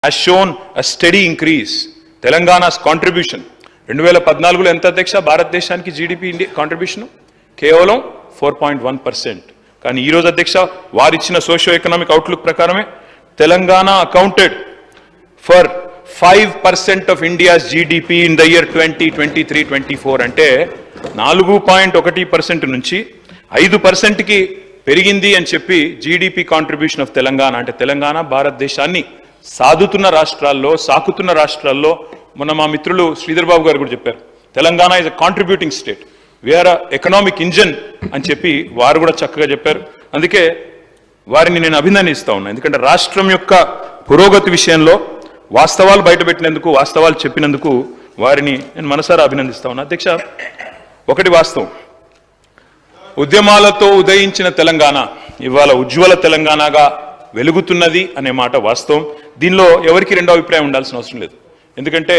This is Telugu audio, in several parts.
has shown a steady increase. Telangana's contribution 2014లో ఎంత అధ్యక్ష భారతదేశానికి జీడిపి కాంట్రిబ్యూషన్ కేవలం 4.1%. కానీ ఈ రోజు అధ్యక్ష వారిచ్చిన సోషియో ఎకనామిక్ అవుట్లుక్ ప్రకారమే Telangana accounted for 5% of India's GDP in the year 2023-24 అంటే 4.1% నుంచి 5%కి పెరిగింది అని చెప్పి జీడిపి కాంట్రిబ్యూషన్ ఆఫ్ తెలంగాణ అంటే తెలంగాణ భారతదేశాన్ని సాకుతున్న రాష్ట్రాల్లో మొన్న మా మిత్రులు శ్రీధర్ బాబు గారు కూడా చెప్పారు Telangana is a contributing state we are economic engine అని చెప్పి వారు కూడా చక్కగా చెప్పారు. అందుకే వారిని నేను అభినందిస్తా ఉన్నా. ఎందుకంటే రాష్ట్రం యొక్క పురోగతి విషయంలో వాస్తవాలు బయటపెట్టినందుకు వాస్తవాలు చెప్పినందుకు వారిని నేను మనసారా అభినందిస్తా ఉన్నా. అధ్యక్ష ఒకటి వాస్తవం, ఉద్యమాలతో ఉదయించిన తెలంగాణ ఇవాళ ఉజ్వల తెలంగాణగా వెలుగుతున్నది అనే మాట వాస్తవం. దీనిలో ఎవరికి రెండో అభిప్రాయం ఉండాల్సిన అవసరం లేదు. ఎందుకంటే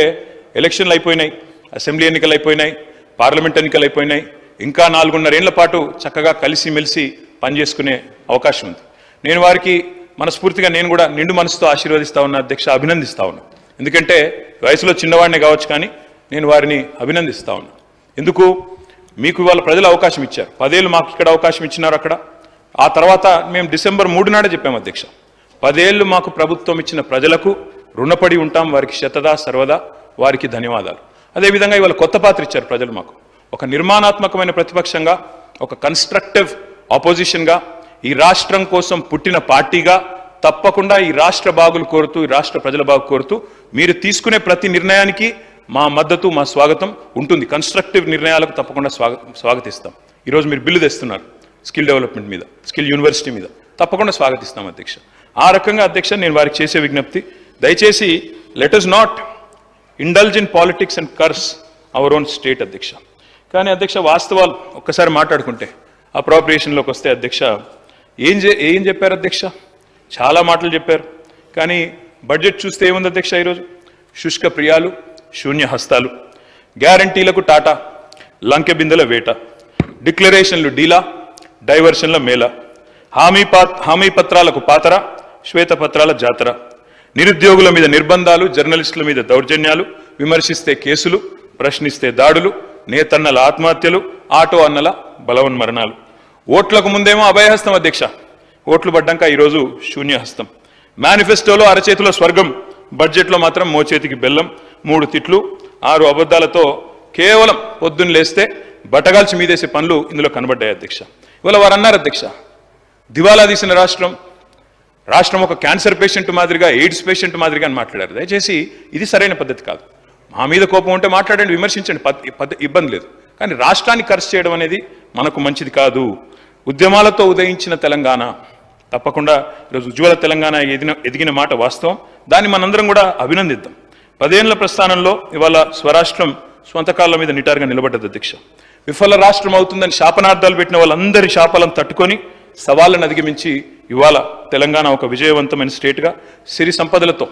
ఎలక్షన్లు అయిపోయినాయి, అసెంబ్లీ ఎన్నికలు అయిపోయినాయి, పార్లమెంట్ ఎన్నికలు అయిపోయినాయి, ఇంకా 4.5 ఏళ్ల పాటు చక్కగా కలిసిమెలిసి పనిచేసుకునే అవకాశం ఉంది. నేను వారికి మనస్ఫూర్తిగా నేను కూడా నిండు మనసుతో ఆశీర్వదిస్తా ఉన్నా అధ్యక్ష, అభినందిస్తా ఉన్నా. ఎందుకంటే వయసులో చిన్నవాడినే కావచ్చు కానీ నేను వారిని అభినందిస్తా ఉన్నా. ఎందుకు మీకు ఇవాళ ప్రజలు అవకాశం ఇచ్చారు, 10 ఏళ్ళు మాకు ఇక్కడ అవకాశం ఇచ్చినారు అక్కడ. ఆ తర్వాత మేము డిసెంబర్ 3 నాడే చెప్పాము అధ్యక్ష, 10 ఏళ్ళు మాకు ప్రభుత్వం ఇచ్చిన ప్రజలకు రుణపడి ఉంటాం, వారికి శతదా సర్వదా వారికి ధన్యవాదాలు. అదేవిధంగా ఇవాళ కొత్త పాత్ర ఇచ్చారు ప్రజలు మాకు, ఒక నిర్మాణాత్మకమైన ప్రతిపక్షంగా, ఒక కన్స్ట్రక్టివ్ ఆపోజిషన్గా, ఈ రాష్ట్రం కోసం పుట్టిన పార్టీగా తప్పకుండా ఈ రాష్ట్ర బాగులు కోరుతూ, ఈ రాష్ట్ర ప్రజల బాగు కోరుతూ మీరు తీసుకునే ప్రతి నిర్ణయానికి మా మద్దతు, మా స్వాగతం ఉంటుంది. కన్స్ట్రక్టివ్ నిర్ణయాలకు తప్పకుండా స్వాగతిస్తాం. ఈరోజు మీరు బిల్లు తెస్తున్నారు స్కిల్ డెవలప్మెంట్ మీద, స్కిల్ యూనివర్సిటీ మీద, తప్పకుండా స్వాగతిస్తాం అధ్యక్ష. ఆ రకంగా అధ్యక్ష నేను వారికి చేసే విజ్ఞప్తి, దయచేసి let us not indulge in politics and curse our own state అధ్యక్ష. కానీ అధ్యక్ష వాస్తవాలు ఒక్కసారి మాట్లాడుకుంటే అప్రోప్రియేషన్లోకి వస్తే అధ్యక్ష ఏం చెప్పారు అధ్యక్ష, చాలా మాటలు చెప్పారు. కానీ బడ్జెట్ చూస్తే ఏముంది అధ్యక్ష, ఈరోజు శుష్క ప్రియాలు, శూన్య హస్తాలు, గ్యారంటీలకు టాటా, లంకె బిందెల వేట, డిక్లరేషన్లు డీలా, డైవర్షన్ల మేళ, హామీ పత్రాలకు పాతర, శ్వేతపత్రాల జాతర, నిరుద్యోగుల మీద నిర్బంధాలు, జర్నలిస్టుల మీద దౌర్జన్యాలు, విమర్శిస్తే కేసులు, ప్రశ్నిస్తే దాడులు, నేతన్నల ఆత్మహత్యలు, ఆటో అన్నల బలవన్మరణాలు. ఓట్లకు ముందేమో అభయహస్తం అధ్యక్ష, ఓట్లు పడ్డాక ఈరోజు శూన్యహస్తం. మేనిఫెస్టోలో అరచేతిలో స్వర్గం, బడ్జెట్లో మాత్రం మోచేతికి బెల్లం, 3 తిట్లు 6 అబద్ధాలతో కేవలం పొద్దున్న లేస్తే బట్టగాల్చి మీదేసే పనులు ఇందులో కనబడ్డాయి అధ్యక్ష. ఇవాళ వారు అన్నారు అధ్యక్ష, దివాలా తీసిన రాష్ట్రం ఒక క్యాన్సర్ పేషెంట్ మాదిరిగా, ఎయిడ్స్ పేషెంట్ మాదిరిగా అని మాట్లాడారు. దయచేసి ఇది సరైన పద్ధతి కాదు. మా మీద కోపం ఉంటే మాట్లాడండి, విమర్శించండి, ఇబ్బంది లేదు. కానీ రాష్ట్రాన్ని ఖర్చు చేయడం అనేది మనకు మంచిది కాదు. ఉద్యమాలతో ఉదయించిన తెలంగాణ తప్పకుండా ఈరోజు ఉజ్వల తెలంగాణ ఎదిగిన మాట వాస్తవం. దాన్ని మనందరం కూడా అభినందిద్దాం. 10 ఏళ్ల ప్రస్థానంలో ఇవాళ స్వరాష్ట్రం స్వంత కాళ్ళ మీద నిటారుగా నిలబడ్డది అధ్యక్ష. విఫల రాష్ట్రం అవుతుందని శాపనార్థాలు పెట్టిన వాళ్ళందరి శాపాలను తట్టుకొని సవాళ్ళను అధిగమించి ఇవాళ తెలంగాణ ఒక విజయవంతమైన స్టేట్గా సిరి సంపదలతో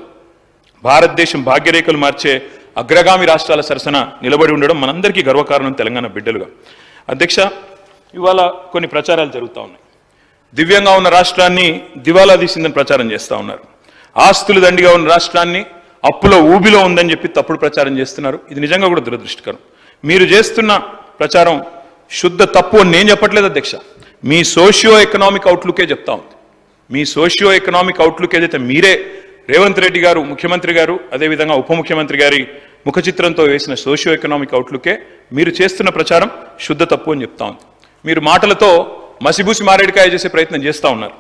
భారతదేశం భాగ్యరేఖలు మార్చే అగ్రగామి రాష్ట్రాల సరసన నిలబడి ఉండడం మనందరికీ గర్వకారణం తెలంగాణ బిడ్డలుగా. అధ్యక్ష ఇవాళ కొన్ని ప్రచారాలు జరుగుతూ ఉన్నాయి. దివ్యంగా ఉన్న రాష్ట్రాన్ని దివాలా తీసిందని ప్రచారం చేస్తూ ఉన్నారు. ఆస్తులు దండిగా ఉన్న రాష్ట్రాన్ని అప్పులో ఊబిలో ఉందని చెప్పి తప్పుడు ప్రచారం చేస్తున్నారు. ఇది నిజంగా కూడా దురదృష్టకరం. మీరు చేస్తున్న ప్రచారం శుద్ధ తప్పు అని నేను చెప్పట్లేదు అధ్యక్ష, మీ సోషియో ఎకనామిక్ అవుట్లుకే చెప్తా ఉంది. మీ సోషియో ఎకనామిక్ అవుట్లుక్ ఏదైతే మీరే రేవంత్ రెడ్డి గారు ముఖ్యమంత్రి గారు అదేవిధంగా ఉప ముఖ్యమంత్రి గారి ముఖ చిత్రంతో వేసిన సోషియో ఎకనామిక్ అవుట్లుకే మీరు చేస్తున్న ప్రచారం శుద్ధ తప్పు అని చెప్తా ఉంది. మీరు మాటలతో మసిబూసి మారేడికాయ చేసే ప్రయత్నం చేస్తూ ఉన్నారు.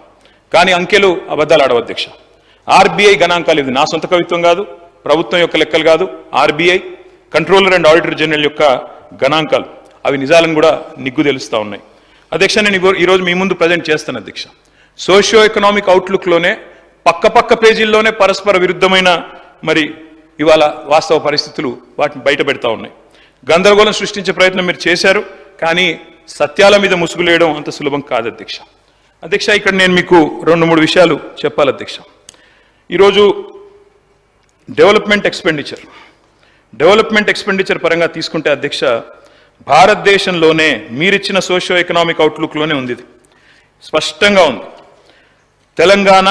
కానీ అంకెలు అబద్ధాలు ఆడవు అధ్యక్ష. ఆర్బీఐ గణాంకాలు, ఇది నా సొంత కవిత్వం కాదు, ప్రభుత్వం యొక్క లెక్కలు కాదు, RBI controller and auditor general యొక్క గణాంకాలు, అవి నిజాలను కూడా నిగ్గు తెలుస్తూ ఉన్నాయి. అధ్యక్ష నేను ఈరోజు మీ ముందు ప్రజెంట్ చేస్తాను అధ్యక్ష. సోషియో ఎకనామిక్ అవుట్లుక్లోనే పక్క పేజీల్లోనే పరస్పర విరుద్ధమైన మరి ఇవాళ వాస్తవ పరిస్థితులు వాటిని బయట పెడతా ఉన్నాయి. గందరగోళం సృష్టించే ప్రయత్నం మీరు చేశారు, కానీ సత్యాల మీద ముసుగులేయడం అంత సులభం కాదు అధ్యక్ష. అధ్యక్ష ఇక్కడ నేను మీకు 2-3 విషయాలు చెప్పాలి అధ్యక్ష. ఈరోజు డెవలప్మెంట్ ఎక్స్పెండిచర్ పరంగా తీసుకుంటే అధ్యక్ష భారతదేశంలోనే మీరిచ్చిన సోషియో ఎకనామిక్ అవుట్లుక్లోనే ఉంది, ఇది స్పష్టంగా ఉంది. Telangana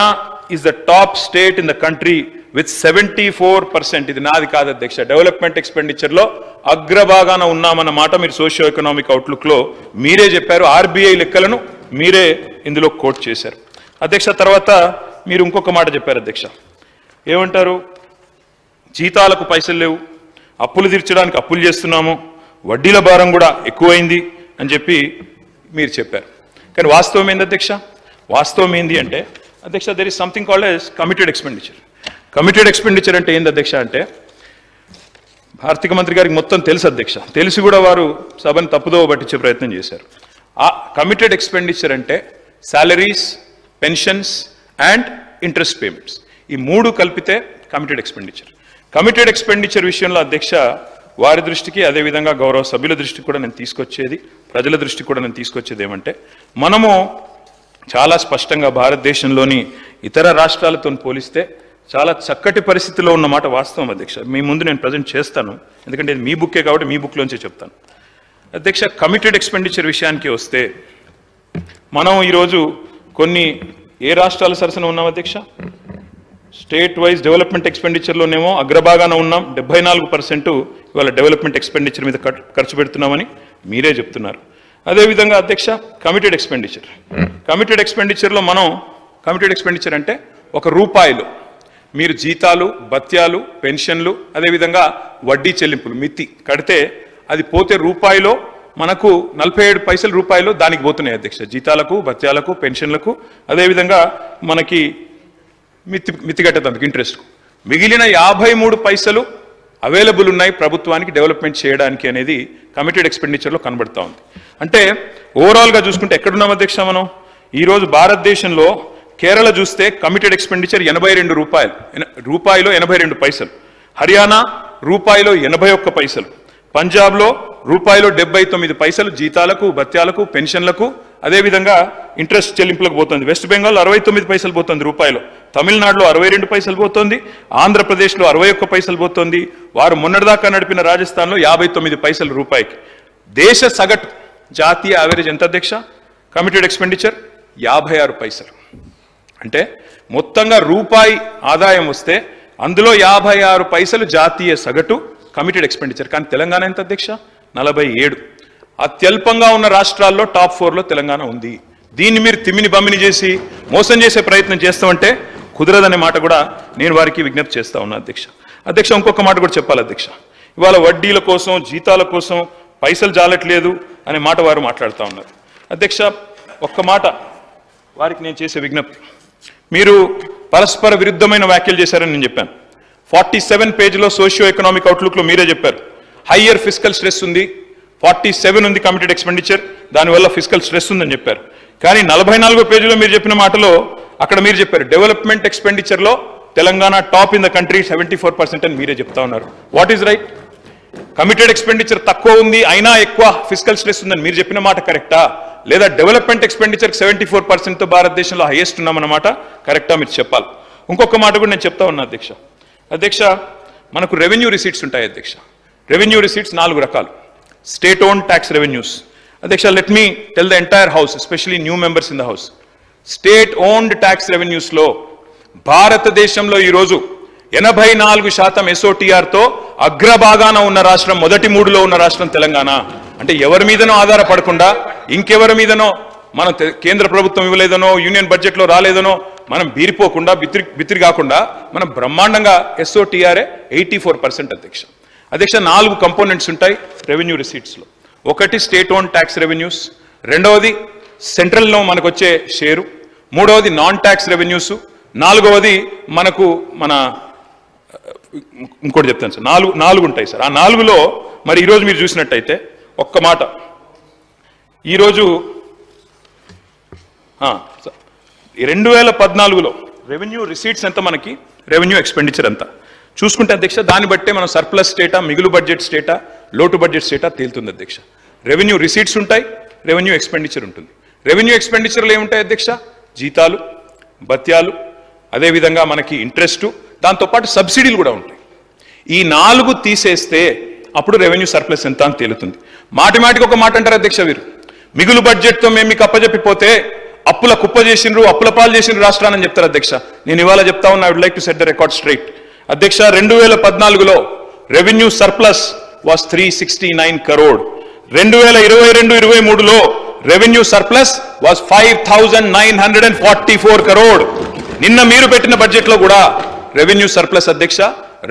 is the top state in the country with 74%. ఇది నాది కాదు అధ్యక్ష, డెవలప్మెంట్ ఎక్స్పెండిచర్లో అగ్రభాగాన ఉన్నామన్న మాట మీరు సోషియో ఎకనామిక్ అవుట్లుక్లో మీరే చెప్పారు. ఆర్బీఐ లెక్కలను మీరే ఇందులో కోట్ చేశారు అధ్యక్ష. తర్వాత మీరు ఇంకొక మాట చెప్పారు అధ్యక్ష, ఏమంటారు, జీతాలకు పైసలు లేవు, అప్పులు తీర్చడానికి అప్పులు చేస్తున్నాము, వడ్డీల భారం కూడా ఎక్కువైంది అని చెప్పి మీరు చెప్పారు. కానీ వాస్తవం ఏంది అధ్యక్ష? వాస్తవం ఏంది అంటే అధ్యక్ష, there is something called as committed expenditure. Committed expenditure అంటే ఏంది అధ్యక్ష అంటే, ఆర్థిక మంత్రి గారికి మొత్తం తెలుసు అధ్యక్ష, తెలిసి కూడా వారు సభను తప్పుదోవ పట్టించే ప్రయత్నం చేశారు. ఆ కమిటెడ్ ఎక్స్పెండిచర్ అంటే salaries, pensions and interest payments, ఈ మూడు కలిపితే కమిటెడ్ ఎక్స్పెండిచర్. కమిటెడ్ ఎక్స్పెండిచర్ విషయంలో అధ్యక్ష వారి దృష్టికి, అదేవిధంగా గౌరవ సభ్యుల దృష్టికి కూడా నేను తీసుకొచ్చేది, ప్రజల దృష్టికి కూడా నేను తీసుకొచ్చేది ఏమంటే, మనము చాలా స్పష్టంగా భారతదేశంలోని ఇతర రాష్ట్రాలతో పోలిస్తే చాలా చక్కటి పరిస్థితిలో ఉన్నమాట వాస్తవం అధ్యక్ష. మీ ముందు నేను ప్రజెంట్ చేస్తాను, ఎందుకంటే ఇది మీ బుక్కే కాబట్టి మీ బుక్లోంచే చెప్తాను అధ్యక్ష. కమిటెడ్ ఎక్స్పెండిచర్ విషయానికి వస్తే మనం ఈరోజు కొన్ని ఏ రాష్ట్రాల సరసన ఉన్నాం అధ్యక్ష? స్టేట్ వైజ్ డెవలప్మెంట్ ఎక్స్పెండిచర్లోనేమో అగ్రభాగాన ఉన్నాం. 74% ఇవాళ డెవలప్మెంట్ ఎక్స్పెండిచర్ మీద ఖర్చు పెడుతున్నామని మీరే చెప్తున్నారు. అదేవిధంగా అధ్యక్ష కమిటెడ్ ఎక్స్పెండిచర్, కమిటెడ్ ఎక్స్పెండిచర్లో మనం, కమిటెడ్ ఎక్స్పెండిచర్ అంటే ఒక రూపాయిలో మీరు జీతాలు, భత్యాలు, పెన్షన్లు, అదేవిధంగా వడ్డీ చెల్లింపులు మితి కడితే అది పోతే రూపాయిలో మనకు 47 పైసలు రూపాయలు దానికి పోతున్నాయి అధ్యక్ష, జీతాలకు, భత్యాలకు, పెన్షన్లకు, అదేవిధంగా మనకి మితి కట్టేందుకు ఇంట్రెస్ట్కు. మిగిలిన 53 పైసలు అవైలబుల్ ఉన్నాయి ప్రభుత్వానికి డెవలప్మెంట్ చేయడానికి అనేది కమిటెడ్ ఎక్స్పెండిచర్లో కనబడతా ఉంది. అంటే ఓవరాల్గా చూసుకుంటే ఎక్కడున్నాం అధ్యక్ష మనం? ఈరోజు భారతదేశంలో కేరళ చూస్తే కమిటెడ్ ఎక్స్పెండిచర్ 82 రూపాయలు, రూపాయిలో 82 పైసలు, హర్యానా రూపాయిలో 81 పైసలు, పంజాబ్లో రూపాయిలో 79 పైసలు జీతాలకు, భత్యాలకు, పెన్షన్లకు, అదేవిధంగా ఇంట్రెస్ట్ చెల్లింపులకు పోతుంది. వెస్ట్ బెంగాల్ 69 పైసలు పోతుంది రూపాయలు, తమిళనాడులో 62 పైసలు పోతుంది, ఆంధ్రప్రదేశ్లో 61 పైసలు పోతుంది, వారు మొన్నటిదాకా నడిపిన రాజస్థాన్లో 59 పైసలు రూపాయికి. దేశ సగటు జాతీయ యావరేజ్ ఎంత అధ్యక్ష? కమిటెడ్ ఎక్స్పెండిచర్ 56 పైసలు. అంటే మొత్తంగా రూపాయి ఆదాయం వస్తే అందులో 56 పైసలు జాతీయ సగటు కమిటెడ్ ఎక్స్పెండిచర్. కానీ తెలంగాణ ఎంత అధ్యక్ష? 47. అత్యల్పంగా ఉన్న రాష్ట్రాల్లో టాప్ 4లో తెలంగాణ ఉంది. దీన్ని మీరు తిమ్మిని బమ్మిని చేసి మోసం చేసే ప్రయత్నం చేస్తామంటే కుదరదనే మాట కూడా నేను వారికి విజ్ఞప్తి చేస్తా ఉన్నా అధ్యక్ష. అధ్యక్ష ఇంకొక మాట కూడా చెప్పాలి అధ్యక్ష, ఇవాళ వడ్డీల కోసం, జీతాల కోసం పైసలు జాలట్లేదు అనే మాట వారు మాట్లాడుతూ ఉన్నారు అధ్యక్ష. ఒక్క మాట వారికి నేను చేసే విజ్ఞప్తి, మీరు పరస్పర విరుద్ధమైన వ్యాఖ్యలు చేశారని నేను చెప్పాను. 47 పేజీలో సోషియో ఎకనామిక్ అవుట్లుక్లో మీరే చెప్పారు హయ్యర్ ఫిజికల్ స్ట్రెస్ ఉంది, 47 ఉంది కమిటెడ్ ఎక్స్పెండిచర్, దానివల్ల ఫిజికల్ స్ట్రెస్ ఉందని చెప్పారు. కానీ 44 పేజీలో మీరు చెప్పిన మాటలో అక్కడ మీరు చెప్పారు డెవలప్మెంట్ ఎక్స్పెండిచర్లో Telangana top in the country 74% అని మీరే చెప్తా ఉన్నారు. What is right? Committed expenditure తక్కువ ఉంది అయినా ఎక్కువ ఫిజికల్ స్ట్రెస్ ఉందని మీరు చెప్పిన మాట కరెక్టా? లేదా డెవలప్మెంట్ ఎక్స్పెండిచర్ 74%తో భారతదేశంలో హైయెస్ట్ ఉన్నామన్నమాట కరెక్టా? మీరు చెప్పాలి. ఇంకొక మాట కూడా నేను చెప్తా ఉన్నా అధ్యక్ష. అధ్యక్ష మనకు రెవెన్యూ రిసీట్స్ ఉంటాయి అధ్యక్ష. రెవెన్యూ రిసీట్స్ 4 రకాలు. స్టేట్ ఓన్ ట్యాక్స్ రెవెన్యూస్ అధ్యక్ష. Let me tell the entire house, especially new members in the house, state owned tax రెవెన్యూస్లో భారతదేశంలో ఈరోజు 84% SOTRతో అగ్రభాగాన ఉన్న రాష్ట్రం, మొదటి 3లో ఉన్న రాష్ట్రం తెలంగాణ. అంటే ఎవరి మీదనో ఆధారపడకుండా, ఇంకెవరి మీదనో మనం కేంద్ర ప్రభుత్వం ఇవ్వలేదనో, యూనియన్ బడ్జెట్లో రాలేదనో మనం బీరిపోకుండా, బిత్తిరి కాకుండా మనం బ్రహ్మాండంగా SOTR 84% అధ్యక్ష. అధ్యక్ష 4 కంపోనెంట్స్ ఉంటాయి రెవెన్యూ రిసీట్స్లో. ఒకటి స్టేట్ ఓన్ ట్యాక్స్ రెవెన్యూస్, రెండవది సెంట్రల్లో మనకు వచ్చే షేరు, మూడవది నాన్ ట్యాక్స్ రెవెన్యూస్, నాలుగవది మనకు ఇంకోటి చెప్తాను సార్, 4 ఉంటాయి సార్. ఆ 4లో మరి ఈరోజు మీరు చూసినట్టయితే ఒక్క మాట, ఈరోజు 2014లో రెవెన్యూ రిసీట్స్ ఎంత, మనకి రెవెన్యూ ఎక్స్పెండిచర్ ఎంత చూసుకుంటే అధ్యక్ష, దాన్ని బట్టే మనం సర్ప్లస్ స్టేటా, మిగులు బడ్జెట్ స్టేటా, లోటు బడ్జెట్ స్టేటా తేలుతుంది అధ్యక్ష. రెవెన్యూ రిసీట్స్ ఉంటాయి, రెవెన్యూ ఎక్స్పెండిచర్ ఉంటుంది. రెవెన్యూ ఎక్స్పెండిచర్లు ఏముంటాయి అధ్యక్ష? జీతాలు, భత్యాలు, అదేవిధంగా మనకి ఇంట్రెస్టు, దాంతోపాటు సబ్సిడీలు కూడా ఉంటాయి. ఈ 4 తీసేస్తే అప్పుడు రెవెన్యూ సర్ప్లస్ ఎంత అని తేలుతుంది. మాటికి ఒక మాట అంటారు అధ్యక్ష వీరు, మిగులు బడ్జెట్తో మేము మీకు అప్పజెప్పిపోతే అప్పుల కుప్ప చేసిండ్రు, అప్పుల పాలు చేసిండ్రు రాష్ట్రాన్ని చెప్తారు అధ్యక్ష. నేను ఇవాళ చెప్తా ఉన్నా, I would like to set the record straight. అధ్యక్ష, 2014లో రెవెన్యూ సర్ప్లస్ వాస్ 369 crore. 2022-23లో రెవెన్యూ సర్ప్లస్ వాస్ 5944 crore. నిన్న మీరు పెట్టిన బడ్జెట్ లో కూడా రెవెన్యూ సర్ప్లస్ అధ్యక్ష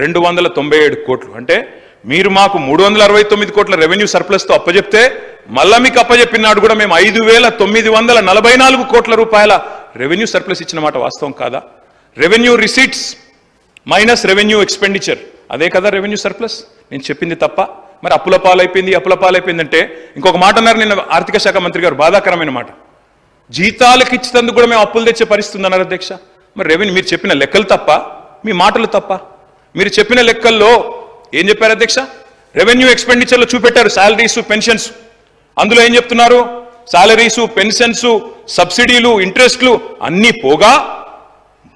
297 కోట్లు. అంటే మీరు మాకు 369 కోట్ల రెవెన్యూ సర్ప్లస్ తో అప్పచెప్తే మళ్ళా మీకు అప్పచెప్పినాడు కూడా మేము 5944 కోట్ల రూపాయల రెవెన్యూ సర్ప్లస్ ఇచ్చిన మాట వాస్తవం కాదా? Revenue receipts minus revenue expenditure, అదే కదా రెవెన్యూ సర్ప్లస్. నేను చెప్పింది తప్ప? మరి అప్పుల పాలైపోయిందంటే ఇంకొక మాట అన్నారు నిన్న ఆర్థిక శాఖ మంత్రి గారు, బాధాకరమైన మాట. జీతాలకు ఇచ్చినందుకు కూడా మేము అప్పులు తెచ్చే పరిస్థితి అన్నారు అధ్యక్ష. మరి రెవెన్యూ మీరు చెప్పిన లెక్కలు తప్ప, మీ మాటలు తప్ప? మీరు చెప్పిన లెక్కల్లో ఏం చెప్పారు అధ్యక్ష? రెవెన్యూ ఎక్స్పెండిచర్లో చూపెట్టారు శాలరీస్, పెన్షన్స్. అందులో ఏం చెప్తున్నారు? శాలరీసు, పెన్షన్స్, సబ్సిడీలు, ఇంట్రెస్ట్లు అన్నీ పోగా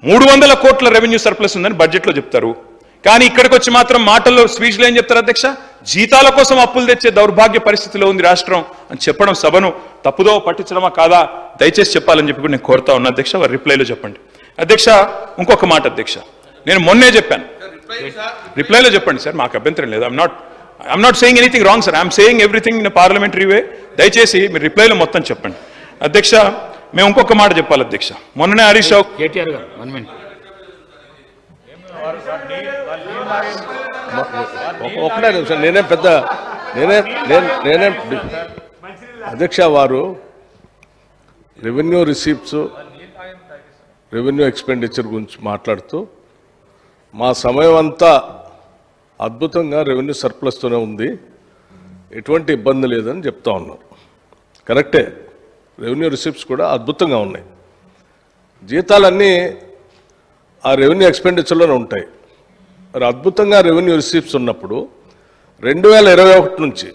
300 కోట్ల రెవెన్యూ సర్ప్లస్ ఉందని బడ్జెట్లో చెప్తారు. కానీ ఇక్కడికి వచ్చి మాత్రం మాటల్లో, స్పీచ్లో ఏం చెప్తారు అధ్యక్ష? జీతాల కోసం అప్పులు తెచ్చే దౌర్భాగ్య పరిస్థితిలో ఉంది రాష్ట్రం అని చెప్పడం సభను తప్పుదో పట్టించడమా కాదా? దయచేసి చెప్పాలని చెప్పి కూడా నేను కోరుతా ఉన్నా అధ్యక్ష. వారి రిప్లైలో చెప్పండి అధ్యక్ష. ఇంకొక మాట అధ్యక్ష, నేను మొన్నే చెప్పాను, రిప్లైలో చెప్పండి సార్, మాకు అభ్యంతరం లేదు. I'm not saying anything wrong sir, I'm saying everything in parliamentary way. దయచేసి మీరు రిప్లైలో మొత్తం చెప్పండి అధ్యక్ష. మేము ఇంకొక మాట చెప్పాలి అధ్యక్ష. మొన్ననే హరీష్ రావు ఒకటే నిమిషం, నేనే అధ్యక్ష, వారు రెవెన్యూ రిసీప్ట్స్, రెవెన్యూ ఎక్స్పెండిచర్ గురించి మాట్లాడుతూ మా సమయం అంతా అద్భుతంగా రెవెన్యూ సర్ప్లస్తోనే ఉంది, ఎటువంటి ఇబ్బంది లేదని చెప్తా ఉన్నారు. కరెక్టే, రెవెన్యూ రిసిప్ట్స్ కూడా అద్భుతంగా ఉన్నాయి. జీతాలన్నీ ఆ రెవెన్యూ ఎక్స్పెండిచర్లోనే ఉంటాయి. మరి అద్భుతంగా రెవెన్యూ రిసిప్ట్స్ ఉన్నప్పుడు 2021 నుంచి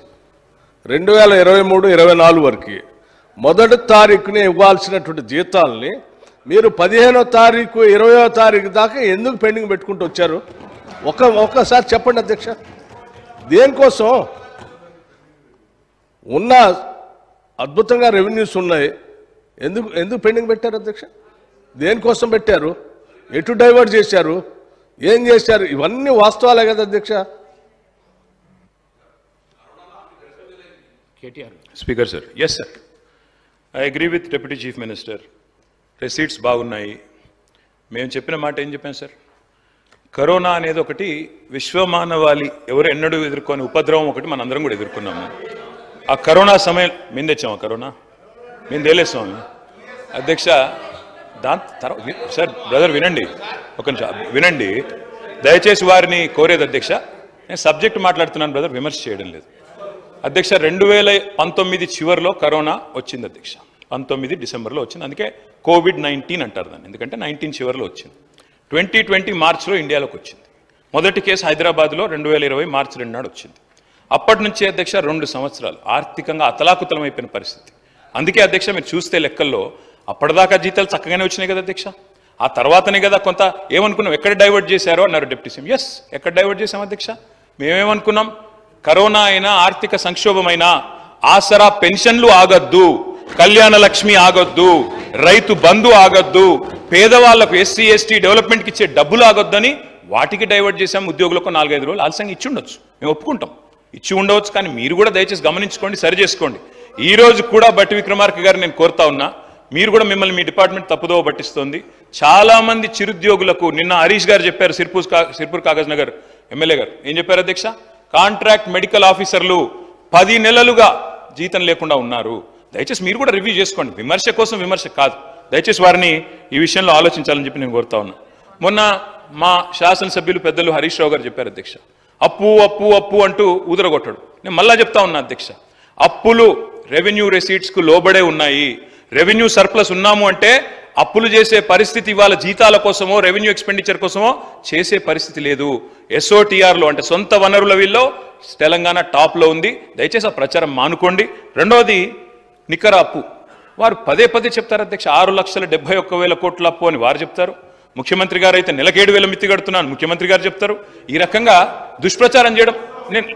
2023-24 వరకు మొదటి తారీఖునే ఇవ్వాల్సినటువంటి జీతాలని మీరు 15వ తారీఖు 20వ తారీఖు దాకా ఎందుకు పెండింగ్ పెట్టుకుంటూ వచ్చారు? ఒక్కసారి చెప్పండి అధ్యక్ష. దేనికోసం? ఉన్న అద్భుతంగా రెవెన్యూస్ ఉన్నాయి, ఎందుకు పెండింగ్ పెట్టారు అధ్యక్ష? దేనికోసం పెట్టారు? ఎటు డైవర్ట్ చేశారు? ఏం చేశారు? ఇవన్నీ వాస్తవాలే కదా అధ్యక్ష. Speaker sir, yes sir, I agree with deputy chief minister. Receipts బాగున్నాయి. మేము చెప్పిన మాట ఏం చెప్పాం సార్? కరోనా అనేది ఒకటి విశ్వమానవాళి, ఎవరు ఎన్నడూ ఎదుర్కొని ఉపద్రవం ఒకటి మనందరం కూడా ఎదుర్కొన్నాము. ఆ కరోనా సమయం మేము తెచ్చాము, కరోనా మేము తేలేస్తాము అధ్యక్ష. దాని తర్వాత సార్ బ్రదర్ వినండి, ఒక నిమిషం వినండి దయచేసి. వారిని కోరేది అధ్యక్ష, నేను సబ్జెక్ట్ మాట్లాడుతున్నాను బ్రదర్, విమర్శ చేయడం లేదు అధ్యక్ష. 2019 చివరిలో కరోనా వచ్చింది అధ్యక్ష, 19 డిసెంబర్లో వచ్చింది. అందుకే COVID-19 అంటారు దాన్ని, ఎందుకంటే 19 చివరిలో వచ్చింది. 2020 మార్చిలో ఇండియాలోకి వచ్చింది. మొదటి కేసు హైదరాబాద్లో 2020 మార్చి 2 నాడు వచ్చింది. అప్పటి నుంచి అధ్యక్ష 2 సంవత్సరాలు ఆర్థికంగా అతలాకుతలమైపోయిన పరిస్థితి. అందుకే అధ్యక్ష మీరు చూస్తే లెక్కల్లో అప్పటిదాకా జీతాలు చక్కగానే వచ్చినాయి కదా అధ్యక్ష. ఆ తర్వాతనే కదా కొంత ఏమనుకున్నాం, ఎక్కడ డైవర్ట్ చేశారో అన్నారు డిప్యూటీ సీఎం. ఎస్, ఎక్కడ డైవర్ట్ చేశాం అధ్యక్ష? మేమేమనుకున్నాం, కరోనా అయినా ఆర్థిక సంక్షోభమైనా ఆసరా పెన్షన్లు ఆగొద్దు, కళ్యాణ లక్ష్మి ఆగొద్దు, రైతు బంధు ఆగొద్దు, పేదవాళ్లకు ఎస్సీ ఎస్టీ డెవలప్మెంట్కి ఇచ్చే డబ్బులు ఆగొద్దని వాటికి డైవర్ట్ చేశాం. ఉద్యోగులకు 4-5 రోజులు ఆలస్యంగా ఇచ్చి ఉండొచ్చు, మేము ఒప్పుకుంటాం, ఇచ్చి ఉండవచ్చు. కానీ మీరు కూడా దయచేసి గమనించుకోండి, సరి చేసుకోండి. ఈ రోజు కూడా బట్టి విక్రమార్క గారు నేను కోరుతా ఉన్నా, మీరు కూడా మిమ్మల్ని మీ డిపార్ట్మెంట్ తప్పుదోవ పట్టిస్తోంది. చాలా మంది చిరుద్యోగులకు నిన్న హరీష్ గారు చెప్పారు, సిర్పూర్ కాగజ్ నగర్ ఎమ్మెల్యే గారు ఏం చెప్పారు అధ్యక్ష? కాంట్రాక్ట్ మెడికల్ ఆఫీసర్లు 10 నెలలుగా జీతం లేకుండా ఉన్నారు. దయచేసి మీరు కూడా రివ్యూ చేసుకోండి, విమర్శ కోసం విమర్శ కాదు. దయచేసి వారిని ఈ విషయంలో ఆలోచించాలని చెప్పి నేను కోరుతా ఉన్నా. మొన్న మా శాసనసభ్యులు పెద్దలు హరీష్ రావు గారు చెప్పారు అధ్యక్ష, అప్పు అప్పు అప్పు అంటూ ఊదరగొట్టాడు. నేను మళ్ళా చెప్తా ఉన్నా అధ్యక్ష, అప్పులు రెవెన్యూ రెసీట్స్కు లోబడే ఉన్నాయి. రెవెన్యూ సర్ప్లస్ ఉన్నాము అంటే అప్పులు చేసే పరిస్థితి ఇవాళ జీతాల కోసమో రెవెన్యూ ఎక్స్పెండిచర్ కోసమో చేసే పరిస్థితి లేదు. SOTRలో అంటే సొంత వనరుల వీళ్ళలో తెలంగాణ టాప్లో ఉంది. దయచేసి ఆ ప్రచారం మానుకోండి. రెండవది నికర అప్పు, వారు పదే చెప్తారు అధ్యక్ష, 6,71,000 కోట్ల అప్పు అని వారు చెప్తారు. ముఖ్యమంత్రి గారు అయితే నెలకు 7,000 మిత్తి కడుతున్నాను ముఖ్యమంత్రి గారు చెప్తారు. ఈ రకంగా దుష్ప్రచారం చేయడం, నేను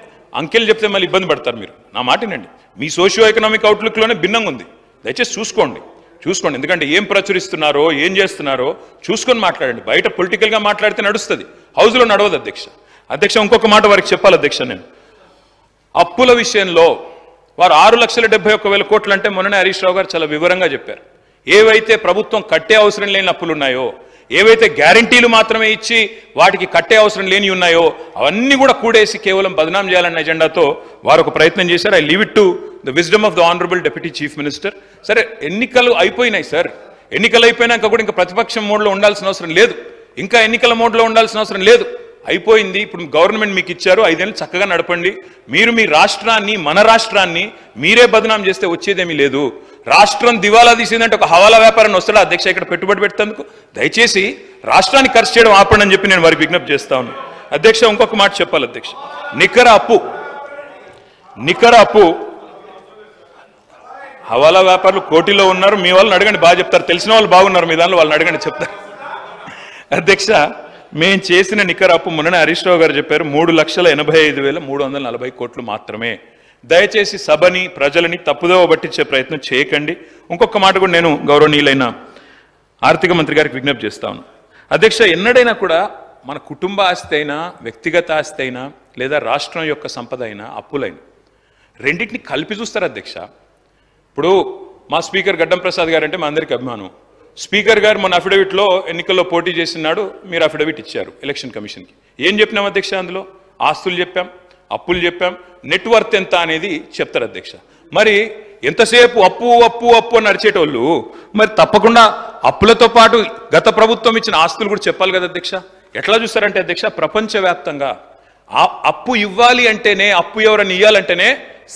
అంకెలు చెప్తే మళ్ళీ ఇబ్బంది పడతారు మీరు. నా మాట వినండి, మీ సోషియో ఎకనామిక్ అవుట్లుక్లోనే భిన్నంగా ఉంది, దయచేసి చూసుకోండి. చూసుకోండి. ఎందుకంటే ఏం ప్రచురిస్తున్నారో ఏం చేస్తున్నారో చూసుకొని మాట్లాడండి. బయట పొలిటికల్గా మాట్లాడితే నడుస్తుంది, హౌస్లో నడవదు అధ్యక్ష. అధ్యక్ష ఇంకొక మాట వారికి చెప్పాలి అధ్యక్ష. నేను అప్పుల విషయంలో వారు 6,71,000 కోట్లు అంటే మొన్ననే హరీష్ రావు గారు చాలా వివరంగా చెప్పారు. ఏవైతే ప్రభుత్వం కట్టే అవసరం లేని అప్పులు ఉన్నాయో, ఏవైతే గ్యారంటీలు మాత్రమే ఇచ్చి వాటికి కట్టే అవసరం లేని ఉన్నాయో అవన్నీ కూడా కూడేసి కేవలం బదనాం చేయాలన్న ఎజెండాతో వారు ఒక ప్రయత్నం చేశారు. I leave it to the wisdom of the honourable deputy chief minister. సరే, ఎన్నికలు అయిపోయినాయి సార్, ఎన్నికలు అయిపోయినాక కూడా ఇంకా ప్రతిపక్షం మోడ్లో ఉండాల్సిన అవసరం లేదు, ఇంకా ఎన్నికల మోడ్లో ఉండాల్సిన అవసరం లేదు, అయిపోయింది. ఇప్పుడు గవర్నమెంట్ మీకు ఇచ్చారు, 5 ఏళ్ళు చక్కగా నడపండి. మీరు మీ రాష్ట్రాన్ని, మన రాష్ట్రాన్ని మీరే బదనాం చేస్తే వచ్చేదేమీ లేదు. రాష్ట్రం దివాలా తీసిందంటే ఒక హవాలా వ్యాపారాన్ని వస్తాడా అధ్యక్ష ఇక్కడ పెట్టుబడి పెట్టేందుకు? దయచేసి రాష్ట్రాన్ని ఖర్చు చేయడం ఆపండి అని చెప్పి నేను వారికి విజ్ఞప్తి చేస్తా ఉన్నాను అధ్యక్ష. ఇంకొక మాట చెప్పాలి అధ్యక్ష. నికర అప్పు హవాలా వ్యాపారులు కోటిలో ఉన్నారు. మీ వాళ్ళని అడగండి, బాగా చెప్తారు. తెలిసిన వాళ్ళు బాగున్నారు, మీ దానిలో వాళ్ళని అడగండి, చెప్తారు. అధ్యక్ష, మేము చేసిన నికర అప్పు మొన్ననే హరీష్ రావు గారు చెప్పారు 3,85,340 కోట్లు మాత్రమే. దయచేసి సభని, ప్రజలని తప్పుదోవ పట్టించే ప్రయత్నం చేయకండి. ఇంకొక మాట కూడా నేను గౌరవనీయులైన ఆర్థిక మంత్రి గారికి విజ్ఞప్తి చేస్తాను అధ్యక్ష. ఎన్నడైనా కూడా మన కుటుంబ ఆస్తి అయినా, వ్యక్తిగత ఆస్తి అయినా, లేదా రాష్ట్రం యొక్క సంపద అయినా, అప్పులైనా రెండింటిని కలిపి చూస్తారు అధ్యక్ష. ఇప్పుడు మా స్పీకర్ గడ్డం ప్రసాద్ గారు అంటే మా అందరికీ అభిమానం. స్పీకర్ గారు మన అఫిడవిట్లో ఎన్నికల్లో పోటీ చేసినాడు, మీరు అఫిడవిట్ ఇచ్చారు ఎలక్షన్ కమిషన్కి. ఏం చెప్పినాం అధ్యక్ష? అందులో ఆస్తులు చెప్పాం, అప్పులు చెప్పాం, నెట్వర్త్ ఎంత అనేది చెప్తారు అధ్యక్ష. మరి ఎంతసేపు అప్పు అప్పు అప్పు అని నడిచేటోళ్ళు మరి తప్పకుండా అప్పులతో పాటు గత ప్రభుత్వం ఇచ్చిన ఆస్తులు కూడా చెప్పాలి కదా అధ్యక్ష. ఎట్లా చూస్తారంటే అధ్యక్ష, ప్రపంచవ్యాప్తంగా అప్పు ఇవ్వాలి అంటేనే, అప్పు ఎవరని ఇవ్వాలంటేనే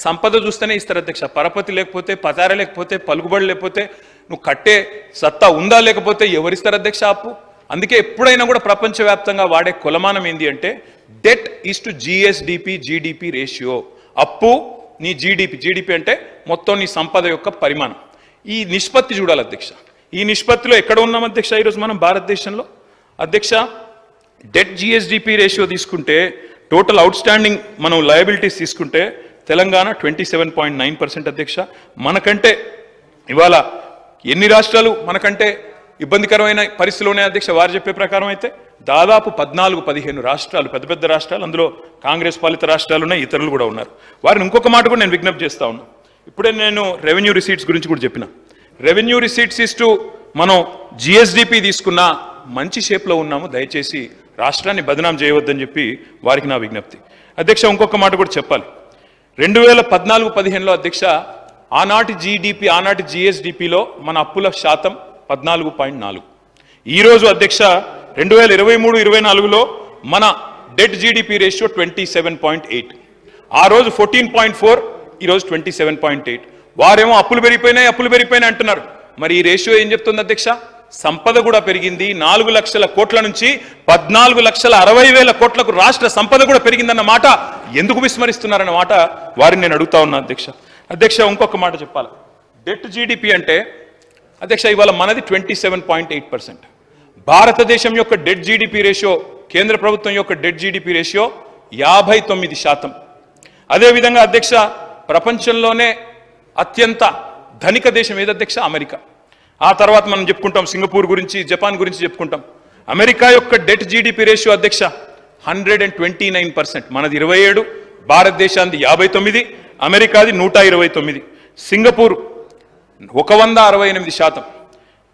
సంపద చూస్తేనే ఇస్తారు అధ్యక్ష. పరపతి లేకపోతే, పతార లేకపోతే, పలుకుబడి లేకపోతే, నువ్వు కట్టే సత్తా ఉందా లేకపోతే ఎవరిస్తారు అధ్యక్ష అప్పు? అందుకే ఎప్పుడైనా కూడా ప్రపంచవ్యాప్తంగా వాడే కొలమానం ఏంది అంటే debt is to GSDP ratio. అప్పు నీ జీడిపి అంటే మొత్తం నీ సంపద యొక్క పరిమాణం. ఈ నిష్పత్తి చూడాలి అధ్యక్ష. ఈ నిష్పత్తిలో ఎక్కడ ఉన్నాం అధ్యక్ష ఈరోజు మనం భారతదేశంలో? అధ్యక్ష, డెట్ GSDP రేషియో తీసుకుంటే, టోటల్ అవుట్ స్టాండింగ్ మనం లయబిలిటీస్ తీసుకుంటే తెలంగాణ 27.9% అధ్యక్ష. మనకంటే ఇవాళ ఎన్ని రాష్ట్రాలు మనకంటే ఇబ్బందికరమైన పరిస్థితులు ఉన్నాయి అధ్యక్ష? వారు చెప్పే ప్రకారం అయితే దాదాపు 14-15 రాష్ట్రాలు, పెద్ద పెద్ద రాష్ట్రాలు, అందులో కాంగ్రెస్ పాలిత రాష్ట్రాలు ఉన్నాయి, ఇతరులు కూడా ఉన్నారు. వారిని ఇంకొక మాట కూడా నేను విజ్ఞప్తి చేస్తా ఉన్నా. ఇప్పుడే నేను రెవెన్యూ రిసీట్స్ గురించి కూడా చెప్పిన. రెవెన్యూ రిసీట్స్ ఇస్టు మనం GSDP తీసుకున్న మంచి షేప్లో ఉన్నాము. దయచేసి రాష్ట్రాన్ని బదనాం చేయవద్దని చెప్పి వారికి నా విజ్ఞప్తి అధ్యక్ష. ఇంకొక మాట కూడా చెప్పాలి. 2014-15లో అధ్యక్ష ఆనాటి GSDPలో మన అప్పుల శాతం 14.4. ఈరోజు అధ్యక్ష 2023-24లో మన డెట్ GDP రేషియో 27.8. ఆ రోజు 14.4, ఈరోజు 27.8. వారేమో అప్పులు పెరిగిపోయినాయి అంటున్నారు. మరి ఈ రేషియో ఏం చెప్తుంది అధ్యక్ష? సంపద కూడా పెరిగింది. 4 లక్షల కోట్ల నుంచి 14,60,000 కోట్లకు రాష్ట్ర సంపద కూడా పెరిగిందన్న మాట ఎందుకు విస్మరిస్తున్నారన్న మాట వారిని నేను అడుగుతా ఉన్నా అధ్యక్ష. అధ్యక్ష, ఇంకొక మాట చెప్పాలి. డెట్ GDP అంటే అధ్యక్ష ఇవాళ మనది 27.8%. భారతదేశం యొక్క డెట్ GDP రేషియో, కేంద్ర ప్రభుత్వం యొక్క డెట్ GDP రేషియో 59%. అదేవిధంగా అధ్యక్ష ప్రపంచంలోనే అత్యంత ధనిక దేశం ఏది అధ్యక్ష? అమెరికా. ఆ తర్వాత మనం చెప్పుకుంటాం సింగపూర్ గురించి, జపాన్ గురించి చెప్పుకుంటాం. అమెరికా యొక్క డెట్ GDP రేషియో అధ్యక్ష 129%. మనది 27, భారతదేశానికి 59, అమెరికాది 129, సింగపూర్ 168%,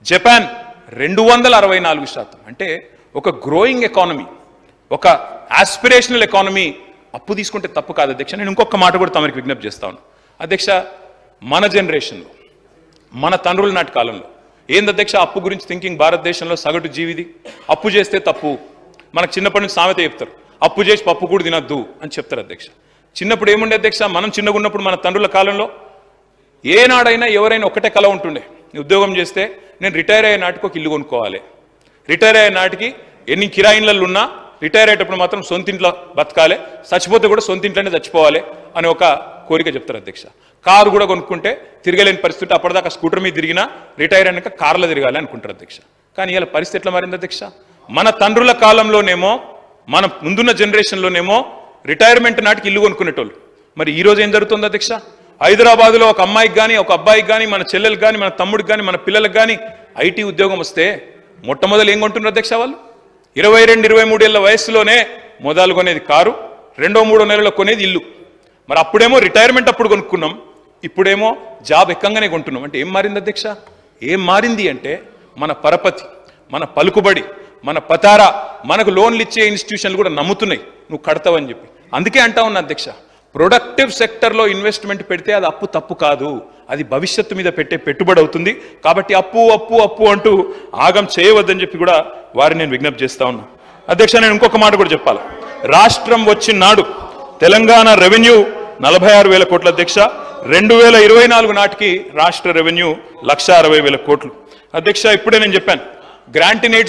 జపాన్ 264%. అంటే ఒక గ్రోయింగ్ ఎకానమీ, ఒక ఆస్పిరేషనల్ ఎకానమీ అప్పు తీసుకుంటే తప్పు కాదు అధ్యక్ష. నేను ఇంకొక మాట కూడా తమరికి విజ్ఞప్తి చేస్తాను అధ్యక్ష. మన జనరేషన్లో, మన తండ్రుల నాటి కాలంలో ఏంది అధ్యక్ష అప్పు గురించి థింకింగ్? భారతదేశంలో సగటు జీవిది అప్పు చేస్తే తప్పు. మనకు చిన్నప్పటి నుంచి సామెత చెప్తారు, అప్పు చేసి పప్పు కూడా తినద్దు అని చెప్తారు అధ్యక్ష. చిన్నప్పుడు ఏముండే అధ్యక్ష? మనం చిన్నగా ఉన్నప్పుడు మన తండ్రుల కాలంలో ఏనాడైనా ఎవరైనా ఒకటే కళ ఉంటుండే, ఉద్యోగం చేస్తే నేను రిటైర్ అయ్యే నాటికి ఒక ఇల్లు కొనుక్కోవాలి, రిటైర్ అయ్యే నాటికి ఎన్ని కిరాయిన్లలో ఉన్నా రిటైర్ అయ్యేటప్పుడు మాత్రం సొంత ఇంట్లో బతకాలి, చచ్చిపోతే కూడా సొంత ఇంట్లోనే చచ్చిపోవాలి అని ఒక కోరిక చెప్తారు అధ్యక్ష. కారు కూడా కొనుక్కుంటే తిరగలేని పరిస్థితి, అప్పటిదాకా స్కూటర్ మీద తిరిగినా రిటైర్ అయినాక కార్లో తిరగాలి అనుకుంటారు అధ్యక్ష. కానీ ఇలా పరిస్థితి ఎట్లా మారింది అధ్యక్ష? మన తండ్రుల కాలంలోనేమో, మన ముందున్న జనరేషన్లోనేమో రిటైర్మెంట్ నాటికి ఇల్లు కొనుక్కునేటోళ్ళు. మరి ఈరోజు ఏం జరుగుతుంది అధ్యక్ష? హైదరాబాద్లో ఒక అమ్మాయికి కానీ ఒక అబ్బాయికి కానీ మన చెల్లెలకు కానీ మన తమ్ముడికి కానీ మన పిల్లలకు కానీ ఐటీ ఉద్యోగం వస్తే మొట్టమొదలు ఏం కొంటున్నారు అధ్యక్ష? వాళ్ళు 22-23 ఏళ్ల వయసులోనే మొదలు కొనేది కారు, 2-3 నెలల్లో కొనేది ఇల్లు. మరి అప్పుడేమో రిటైర్మెంట్ అప్పుడు కొనుక్కున్నాం, ఇప్పుడేమో జాబ్ ఎక్కంగానే కొంటున్నాం. అంటే ఏం మారింది అధ్యక్ష? ఏం మారింది అంటే మన పరపతి, మన పలుకుబడి, మన పతారా, మనకు లోన్లు ఇచ్చే ఇన్స్టిట్యూషన్లు కూడా నమ్ముతున్నాయి నువ్వు కడతావని చెప్పి. అందుకే అంటా ఉన్నా అధ్యక్ష, ప్రొడక్టివ్ సెక్టర్లో ఇన్వెస్ట్మెంట్ పెడితే అది అప్పు తప్పు కాదు, అది భవిష్యత్తు మీద పెట్టే పెట్టుబడి అవుతుంది. కాబట్టి అప్పు అప్పు అప్పు అంటూ ఆగం చేయవద్దని చెప్పి కూడా వారిని నేను విజ్ఞప్తి చేస్తా ఉన్నా. అధ్యక్ష, నేను ఇంకొక మాట కూడా చెప్పాలి. రాష్ట్రం వచ్చిన నాడు తెలంగాణ రెవెన్యూ 46,000 కోట్ల అధ్యక్ష. 2024 నాటికి రాష్ట్ర రెవెన్యూ 1,60,000 కోట్లు అధ్యక్ష. ఇప్పుడే నేను చెప్పాను, గ్రాంట్ ఇన్ ఎయిడ్స్